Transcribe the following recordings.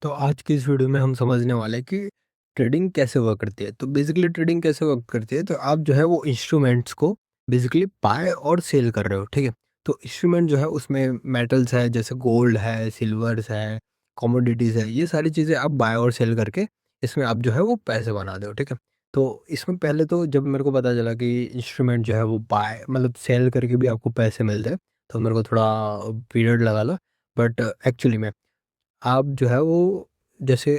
तो आज की इस वीडियो में हम समझने वाले हैं कि ट्रेडिंग कैसे वर्क करती है। तो बेसिकली ट्रेडिंग कैसे वर्क करती है, तो आप जो है वो इंस्ट्रूमेंट्स को बेसिकली बाय और सेल कर रहे हो, ठीक है। तो इंस्ट्रूमेंट जो है उसमें मेटल्स है, जैसे गोल्ड है, सिल्वर्स है, कमोडिटीज है, ये सारी चीज़ें आप बाय और सेल करके इसमें आप जो है वो पैसे बना दो, ठीक है। तो इसमें पहले तो जब मेरे को पता चला कि इंस्ट्रूमेंट जो है वो बाय मतलब सेल करके भी आपको पैसे मिलते हैं, तो मेरे को थोड़ा पीरियड लगा लो। बट एक्चुअली में आप जो है वो जैसे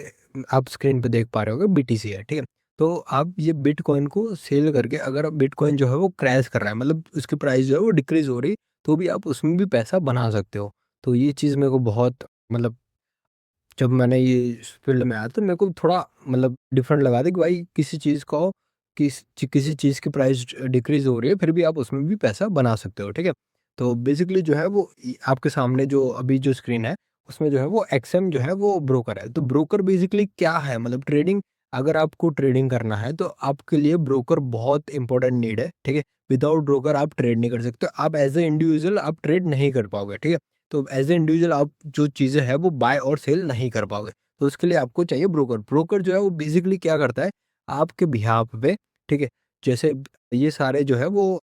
आप स्क्रीन पे देख पा रहे होगे बीटीसी है, ठीक है। तो आप ये बिटकॉइन को सेल करके, अगर बिटकॉइन जो है वो क्रैश कर रहा है, मतलब उसकी प्राइस जो है वो डिक्रीज हो रही, तो भी आप उसमें भी पैसा बना सकते हो। तो ये चीज़ मेरे को बहुत मतलब जब मैंने ये इस फील्ड में आया तो मेरे को थोड़ा मतलब डिफरेंट लगा था कि भाई किसी चीज़ को किसी चीज़ की प्राइस डिक्रीज हो रही है, फिर भी आप उसमें भी पैसा बना सकते हो, ठीक है। तो बेसिकली जो है वो आपके सामने जो अभी जो स्क्रीन है, उसमें जो है वो एक्सएम जो है वो ब्रोकर है। तो ब्रोकर बेसिकली क्या है, मतलब ट्रेडिंग, अगर आपको ट्रेडिंग करना है तो आपके लिए ब्रोकर बहुत इंपॉर्टेंट नीड है, ठीक है। विदाउट ब्रोकर आप ट्रेड नहीं कर सकते, आप एज ए इंडिविजुअल आप ट्रेड नहीं कर पाओगे, ठीक है। तो एज ए इंडिविजुअल आप जो चीज़ें हैं वो बाय और सेल नहीं कर पाओगे। तो उसके लिए आपको चाहिए ब्रोकर। ब्रोकर जो है वो बेसिकली क्या करता है, आपके बिहाफ पे, ठीक है। जैसे ये सारे जो है वो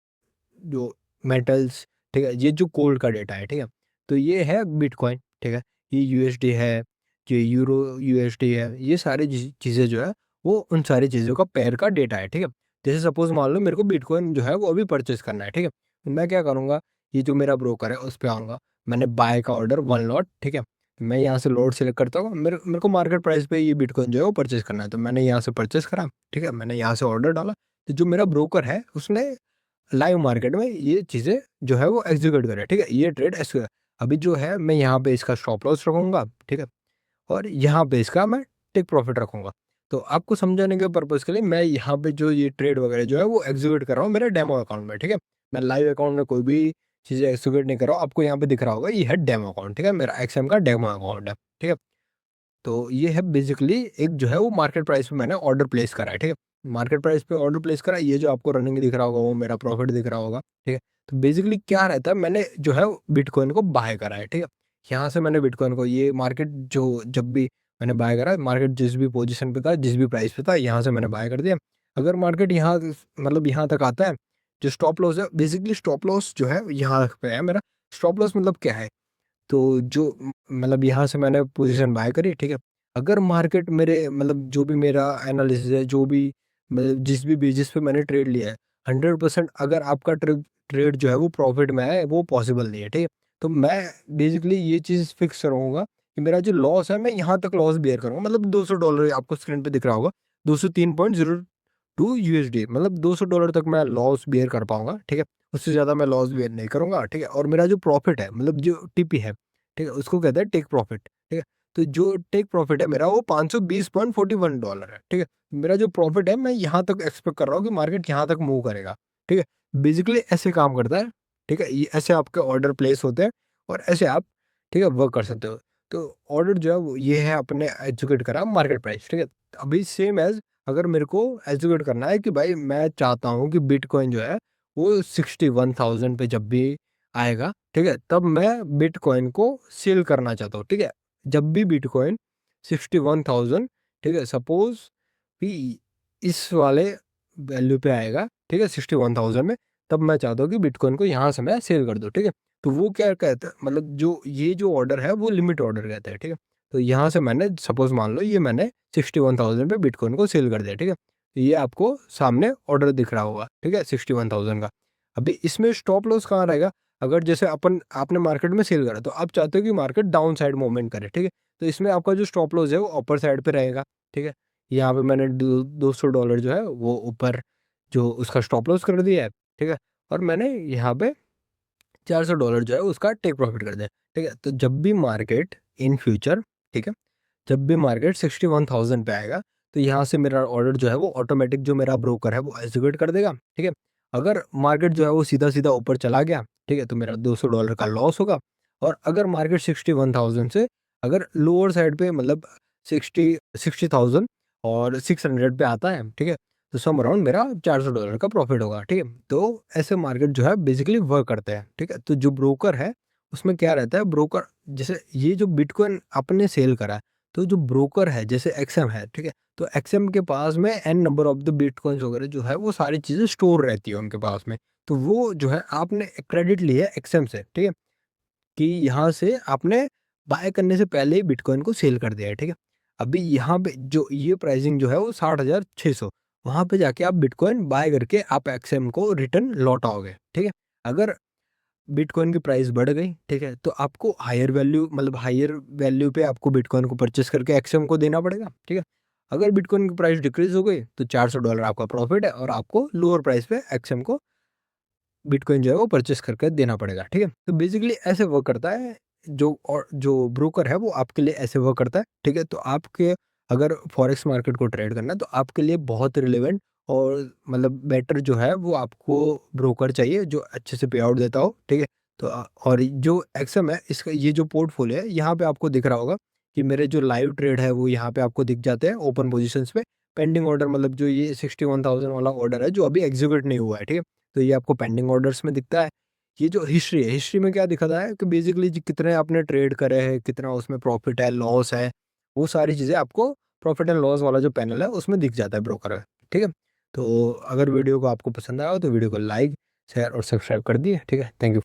जो मेटल्स, ठीक है, ये जो गोल्ड का डेटा है, ठीक है। तो ये है बिटकॉइन, ठीक है। ये यूएसडी है, ये यूरो यूएसडी है, ये सारी चीज़ें जो है वो उन सारी चीज़ों का पेयर का डेटा है, ठीक है। जैसे सपोज मान लो मेरे को बिटकॉइन जो है वो अभी परचेज करना है, ठीक है। तो मैं क्या करूँगा, ये जो मेरा ब्रोकर है उस पे आऊँगा, मैंने बाय का ऑर्डर 1 लॉट, ठीक है। मैं यहाँ से लॉट सेलेक्ट करता हूँ, मेरे मेरे को मार्केट प्राइस पे ये बिटकॉइन जो है वो परचेज करना है, तो मैंने यहाँ से परचेज करा, ठीक है। मैंने यहाँ से ऑर्डर डाला, तो जो मेरा ब्रोकर है उसने लाइव मार्केट में ये चीज़ें जो है वो एग्जीक्यूट करे, ठीक है। ये ट्रेड ऐसे अभी जो है मैं यहाँ पे इसका स्टॉप लॉस रखूँगा, ठीक है। और यहाँ पे इसका मैं टेक प्रॉफिट रखूँगा। तो आपको समझाने के पर्पज़ के लिए मैं यहाँ पे जो ये ट्रेड वगैरह जो है वो एग्जीक्यूट कर रहा हूँ मेरे डेमो अकाउंट में, ठीक है। मैं लाइव अकाउंट में कोई भी चीज़ें एग्जीक्यूट नहीं कर रहा हूँ। आपको यहाँ पे दिख रहा होगा ये है डेमो अकाउंट, ठीक है। मेरा एक्सएम का डेमो अकाउंट है, ठीक है। तो ये है बेसिकली एक जो है वो मार्केट प्राइस पे मैंने ऑर्डर प्लेस करा है, ठीक है। मार्केट प्राइस पे ऑर्डर प्लेस करा, ये जो आपको रनिंग दिख रहा होगा वो मेरा प्रॉफिट दिख रहा होगा, ठीक है। तो बेसिकली क्या रहता है, मैंने जो है बिटकॉइन को बाय करा है, ठीक है। यहाँ से मैंने बिटकॉइन को ये मार्केट जो जब भी मैंने बाय करा, मार्केट जिस भी पोजीशन पे था, जिस भी प्राइस पे था, यहाँ से मैंने बाय कर दिया। अगर मार्केट यहाँ मतलब यहाँ तक आता है, जो स्टॉप लॉस है, बेसिकली स्टॉप लॉस जो है यहाँ पे है मेरा। स्टॉप लॉस मतलब क्या है, तो जो मतलब यहाँ से मैंने पोजीशन बाय करी, ठीक है। अगर मार्केट मेरे मतलब जो भी मेरा एनालिसिस है, जो भी मतलब जिस भी बेसिस पे मैंने ट्रेड लिया है, 100% अगर आपका ट्रेड जो है वो प्रॉफिट में है, वो पॉसिबल नहीं है, ठीक है। तो मैं बेसिकली ये चीज़ फिक्स रहूँगा कि मेरा जो लॉस है मैं यहाँ तक लॉस बियर करूँगा, मतलब $200 आपको स्क्रीन पे दिख रहा होगा, 203.02 यूएसडी, मतलब $200 तक मैं लॉस बियर कर पाऊँगा, ठीक है। उससे ज़्यादा मैं लॉस बियर नहीं करूँगा, ठीक है। और मेरा जो प्रॉफिट है, मतलब जो टीपी है, ठीक है, उसको कहते हैं टेक प्रॉफिट, ठीक है। तो जो टेक प्रॉफिट है मेरा वो $520.41 है, ठीक है। मेरा जो प्रॉफिट है मैं यहाँ तक एक्सपेक्ट कर रहा हूँ कि मार्केट यहाँ तक मूव करेगा, ठीक है। बेसिकली ऐसे काम करता है, ठीक है। ये ऐसे आपके ऑर्डर प्लेस होते हैं और ऐसे आप, ठीक है, वर्क कर सकते हो। तो ऑर्डर जो है वो ये है अपने एग्जीक्यूट करा मार्केट प्राइस, ठीक है। अभी सेम एज़ अगर मेरे को एग्जीक्यूट करना है कि भाई मैं चाहता हूँ कि बिटकॉइन जो है वो 61,000 पे जब भी आएगा, ठीक है, तब मैं बिटकॉइन को सेल करना चाहता हूँ, ठीक है। जब भी बिटकॉइन 61,000, ठीक है, सपोज़ कि इस वाले वैल्यू पे आएगा, ठीक है, 61,000 में, तब मैं चाहता हूँ कि बिटकॉइन को यहाँ से मैं सेल कर दूँ, ठीक है। तो वो क्या कहता है, मतलब जो ये जो ऑर्डर है वो लिमिट ऑर्डर कहता है, ठीक है। तो यहाँ से मैंने सपोज़ मान लो ये मैंने 61,000 पे बिटकॉइन को सेल कर दिया, ठीक है। ये आपको सामने ऑर्डर दिख रहा होगा, ठीक है, 61,000 का। अभी इसमें स्टॉप लॉस कहाँ रहेगा, अगर जैसे आपने मार्केट में सेल करा तो आप चाहते हो कि मार्केट डाउन साइड मूवमेंट करे, ठीक है। तो इसमें आपका जो स्टॉप लॉस है वो अपर साइड पे रहेगा, ठीक है। यहाँ पे मैंने $200 जो है वो ऊपर जो उसका स्टॉप लॉस कर दिया है, ठीक है। और मैंने यहाँ पे $400 जो है उसका टेक प्रॉफिट कर दिया, ठीक है। तो जब भी मार्केट इन फ्यूचर, ठीक है, जब भी मार्केट 61,000 पे आएगा, तो यहाँ से मेरा ऑर्डर जो है वो ऑटोमेटिक जो मेरा ब्रोकर है वो एग्जीक्यूट कर देगा, ठीक है। अगर मार्केट जो है वो सीधा-सीधा ऊपर चला गया, ठीक है, तो मेरा $200 का लॉस होगा। और अगर मार्केट 61,000 से अगर लोअर साइड पे मतलब 60,000 और 600 पे आता है, ठीक है, तो सम अराउंड मेरा $400 का प्रॉफिट होगा, ठीक है। तो ऐसे मार्केट जो है बेसिकली वर्क करते हैं, ठीक है। तो जो ब्रोकर है उसमें क्या रहता है, ब्रोकर जैसे ये जो बिटकॉइन आपने सेल करा है, तो जो ब्रोकर है जैसे एक्सएम है, ठीक है? तो एक्सएम के पास में n number of the bitcoins वगैरह जो है वो सारी चीज़ें स्टोर रहती है उनके पास में। तो वो जो है आपने क्रेडिट लिया है एक्सएम से, ठीक है? कि यहाँ से आपने बाय करने से पहले ही बिटकॉइन को सेल कर दिया है, ठीक है? अभी यहाँ पे जो ये प्राइसिंग जो है वो 60,600, वहाँ पे जाके आप बिटकॉइन बाय करके आप एक्सएम को रिटर्न लौटाओगे, ठीक है? अगर बिटकॉइन की प्राइस बढ़ गई, ठीक है? तो आपको हायर वैल्यू मतलब हायर वैल्यू पे आपको बिटकॉइन को परचेस करके एक्सएम को देना पड़ेगा, ठीक है? अगर बिटकॉइन की प्राइस डिक्रीज़ हो गई तो $400 आपका प्रॉफिट है और आपको लोअर प्राइस पे एक्सएम को बिटकॉइन जो है वो परचेस करके देना पड़ेगा, ठीक है? तो बेसिकली ऐसे वर्क करता है, जो ब्रोकर है वो आपके लिए ऐसे वर्क करता है, ठीक है? तो आपके अगर फॉरेक्स मार्केट को ट्रेड करना है तो आपके लिए बहुत रिलेवेंट और मतलब बेटर जो है वो आपको ब्रोकर चाहिए जो अच्छे से पे आउट देता हो, ठीक है? तो और जो एक्सएम है इसका ये जो पोर्टफोलियो है यहाँ पे आपको दिख रहा होगा कि मेरे जो लाइव ट्रेड है वो यहाँ पे आपको दिख जाते हैं ओपन पोजीशंस पे। पेंडिंग ऑर्डर मतलब जो ये 61,000 वाला ऑर्डर है जो अभी एग्जीक्यूट नहीं हुआ है, ठीक है? तो ये आपको पेंडिंग ऑर्डर्स में दिखता है। ये जो हिस्ट्री है, हिस्ट्री में क्या दिखाता है कि बेसिकली जी कितने आपने ट्रेड करे हैं, कितना उसमें प्रॉफ़िट है, लॉस है, वो सारी चीज़ें आपको प्रॉफ़िट एंड लॉस वाला जो पैनल है उसमें दिख जाता है ब्रोकर में, ठीक है? तो अगर वीडियो को आपको पसंद आया हो तो वीडियो को लाइक, शेयर और सब्सक्राइब कर दिए, ठीक है? Thank you.